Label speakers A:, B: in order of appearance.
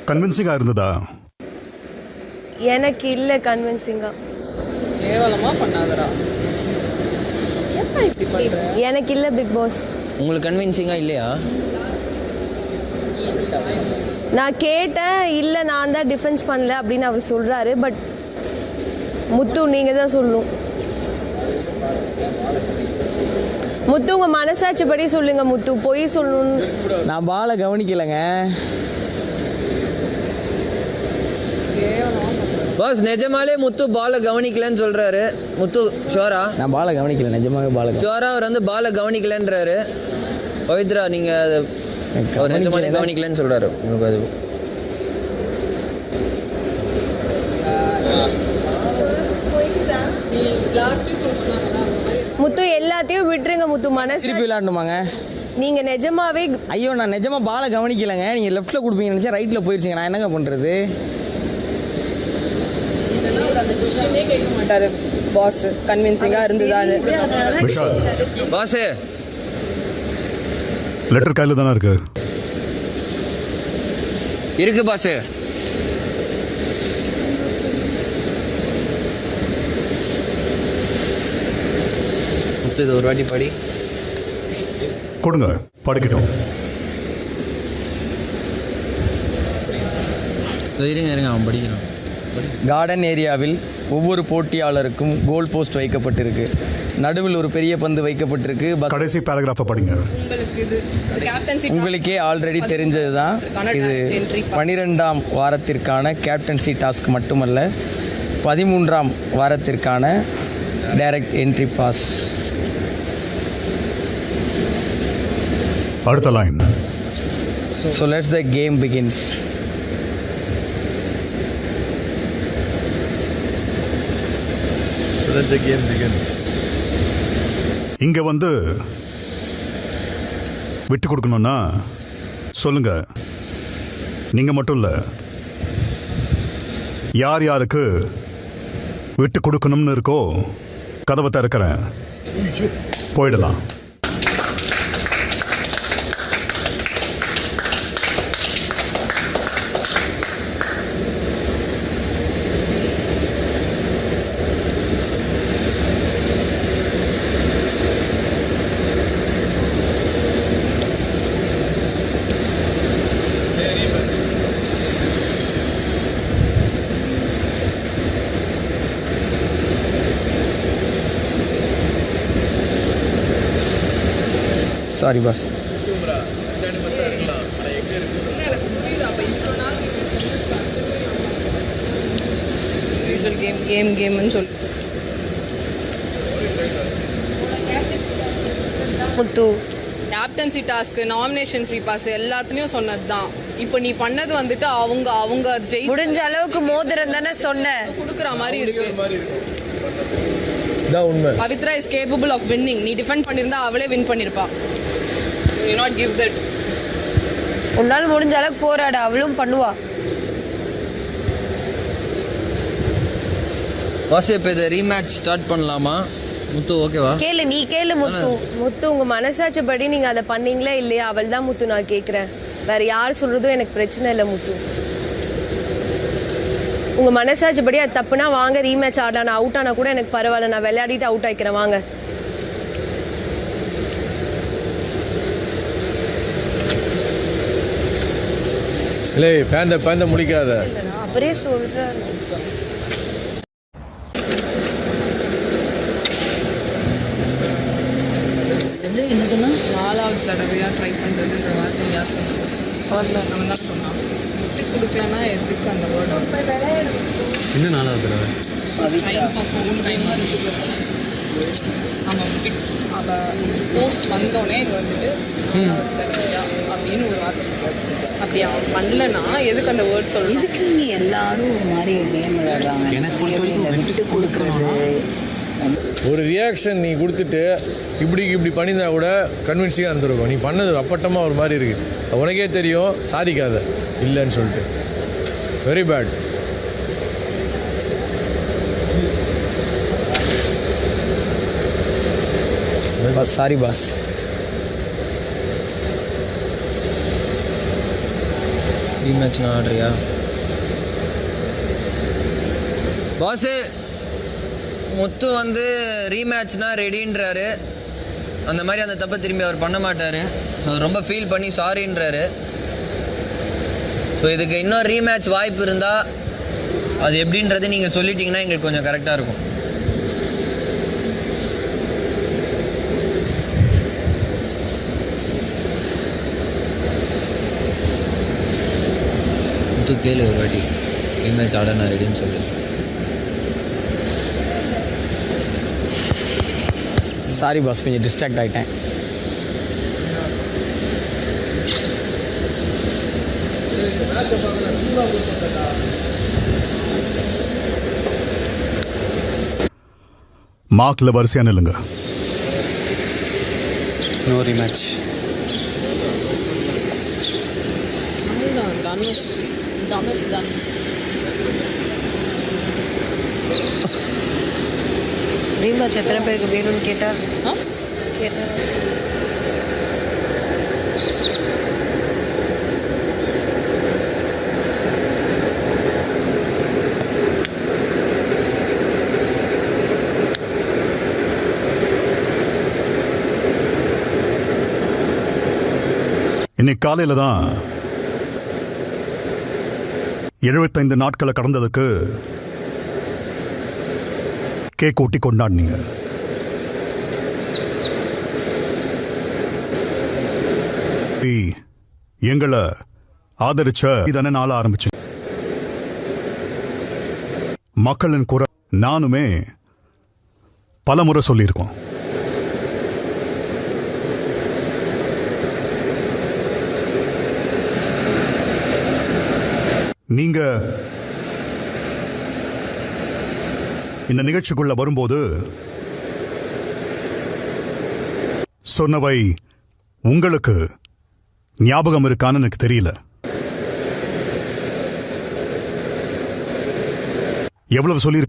A: கன்வின்சிங்கா இருந்ததா?
B: எனக்கு இல்ல கன்வின்சிங்கா.
C: கேவலமா பண்ணாதடா. ஏப்பா இப்படி பண்ற?
B: எனக்கு இல்ல பிக் பாஸ்.
D: உங்களுக்கு கன்வின்சிங்கா இல்லையா?
B: நான் கேட்டேன், இல்லை நான் தான் டிஃபென்ஸ் பண்ணல அப்படின்னு அவர் சொல்கிறாரு. பட் முத்து நீங்கள் தான் சொல்லணும். முத்து உங்கள் மனசாட்சிப்படி சொல்லுங்க முத்து, பொய் சொல்லணும்.
E: நான் பாலை கவனிக்கலைங்க
D: பாஸ். நிஜமாலே முத்து பாலை கவனிக்கலன்னு சொல்றாரு. முத்து ஷோரா?
E: நான் பாலை கவனிக்கல, நிஜமாவே பாலை
D: ஷோரா அவர் வந்து பாலை கவனிக்கலன்றாரு. பவித்ரா நீங்க அவர் நிஜமாலே கவனிக்கலன்னு சொல்றாரு. உங்களுக்கு அது
B: முத்து எல்லாத்தையும் விட்டுருங்க முத்து. மனசு
E: திருப்பி விளையாடணுமாங்க?
B: நீங்க நிஜமாவே
E: ஐயோ நான் நிஜமா பாலை கவனிக்கலைங்க. நீங்க லெஃப்ட்ல கொடுப்பீங்கன்னு நினைச்சா ரைட்ல போயிருச்சுங்க. நான் என்னங்க பண்றது?
C: அந்த क्वेश्चनே கேட்க மாட்டாரு பாஸ். கன்வின்சிங்கா இருந்ததான்னு.
D: பாஸ்
A: லெட்டர் கையில தானே இருக்கு.
D: இருக்கு பாஸ். இது ஒரு வாட்டி படி
A: கொடுங்க, படிக்கட்டும்.
D: இருங்க இருங்க, அவன் படிக்கிறான்.
E: கார்டன் ஏரியாவில் ஒவ்வொரு போட்டியாளருக்கும் கோல் போஸ்ட் வைக்கப்பட்டிருக்கு. நடுவில் ஒரு பெரிய பந்து வைக்கப்பட்டிருக்கு.
A: கடைசி பேராகிராஃபை படிங்க.
C: உங்களுக்கு இது கேப்டன்சி
E: உங்களுக்கே ஆல்ரெடி தெரிஞ்சது தான். இது 12ஆம் வாரத்திற்கான கேப்டன்சி டாஸ்க் மட்டுமல்ல, 13ஆம் வாரத்திற்கான டைரக்ட் என்ட்ரி பாஸ்.
A: அடுத்த line.
E: So let's the game begins.
F: Let the game begin.
A: இங்க வந்து விட்டு கொடுக்கணும்னா சொல்லுங்க. நீங்க மட்டும் இல்ல, யார் யாருக்கு விட்டு கொடுக்கணும்னு இருக்கோ கதவை திறக்கிறேன், போயிடலாம்.
E: Sorry boss.
C: யூசுவல் கேம்னு சொல்லு
B: Muthu.
C: Captaincy task, nomination free pass எல்லாத்துலயும் சொன்னது தான். இப்போ நீ பண்ணது வந்துட்டு அவங்க
B: முடிஞ்ச அளவுக்கு மோதிரம் தானே சொன்ன.
C: கொடுக்குற மாதிரி இருக்கு.
F: உண்மை.
C: Pavithra is capable of winning. நீ டிஃபெண்ட் பண்ணியிருந்தா அவளே வின் பண்ணிருப்பா. You not give that.
B: உன்னால் முடிஞ்ச அளவுக்கு போராட, அவளும் பண்ணுவா.
D: பாஸ் இப்போ இதை ரீமேட்ச் ஸ்டார்ட் பண்ணலாமா? முத்து ஓகேவா?
B: கேளு, நீ கேளு முத்து. முத்து உங்க மனசாட்சிப்படி நீங்க அதை பண்ணீங்களா இல்லையா? அவள் தான் முத்து நான் கேட்குறேன். வேற யார் சொல்றதும் எனக்கு பிரச்சனை இல்லை முத்து. உங்க மனசாட்சிப்படி அது தப்புனா வாங்க ரீமேட்ச் ஆடலாம். நான் அவுட் ஆனா கூட எனக்கு பரவாயில்ல, நான் விளையாடிட்டு அவுட் ஆயிக்கிறேன். வாங்க.
F: இல்லை பேந்த முடிக்காத.
B: அப்படியே சொல்றேன்.
C: என்ன சொன்னா? 4வது தடவையா ட்ரை பண்றதுன்ற வார்த்தை யார் சொன்னாங்க? அவன் தான் சொன்னான். விட்டு கொடுக்கலன்னா எதுக்கு அந்த வேர்டு?
F: இன்னும் 4வது தடவை
C: அவள் போஸ்ட் வந்தோடனே வந்துட்டு தடவையா அப்படின்னு ஒரு வார்த்தை சொல்லுவாங்க. அப்படி அவன் பண்ணலன்னா எதுக்கு அந்த வேர்ட் சொல்லணும்?
G: இதுக்கு இங்கே எல்லாரும் ஒரு மாதிரி கேம் விளையாடுறாங்க. எனக்கு விட்டு கொடுக்குறது
F: ஒரு ரியாக்ஷன் நீ கொடுத்துட்டு இப்படி பண்ணியிருந்தா கூட கன்வின்சிங்காக இருந்திருக்கும். நீ பண்ணது அப்பட்டமாக ஒரு மாதிரி இருக்குது. உனக்கே தெரியும், சாதிக்காத இல்லைன்னு சொல்லிட்டு. Very bad.
E: Boss sorry boss.
D: Rematch நான் ஆடுறியா பாஸு? முத்து வந்து ரீமேட்ச்னா ரெடின்றாரு. அந்த மாதிரி அந்த தப்பை திரும்பி அவர் பண்ண மாட்டார். ஸோ ரொம்ப ஃபீல் பண்ணி சாரின்றாரு. ஸோ இதுக்கு இன்னொரு ரீமேட்ச் வாய்ப்பு இருந்தால் அது எப்படின்றது நீங்கள் சொல்லிட்டீங்கன்னா எங்களுக்கு கொஞ்சம் கரெக்டாக இருக்கும். முத்து கேளு ஒரு வாட்டி, ரீமேட்ச் ஆட நான் ரெடின்னு சொல்லு.
E: சாரி பாஸ், கொஞ்சம் டிஸ்ட்ராக்ட் ஆகிட்டேன்.
A: மார்க்ல வரிசையா நில்லுங்க.
H: No rematch.
C: டன்.
B: ரீமேட்ச் எத்தனை பேருக்கு வேணும்னு கேட்டா
A: இன்னைக்கு காலையில தான் 75 நாட்களை கடந்ததுக்கு கேக் ஊட்டி கொண்டாடினீங்க. எங்களை ஆதரிச்ச இதானே நாள ஆரம்பிச்சு. மக்களின் குரல் நானுமே பல முறை சொல்லியிருக்கோம். நீங்க இந்த நிகழ்ச்சிக்குள்ள வரும்போது சொன்னவை உங்களுக்கு ஞாபகம் இருக்கான்னு எனக்கு தெரியல. எவ்வளவு சொல்லி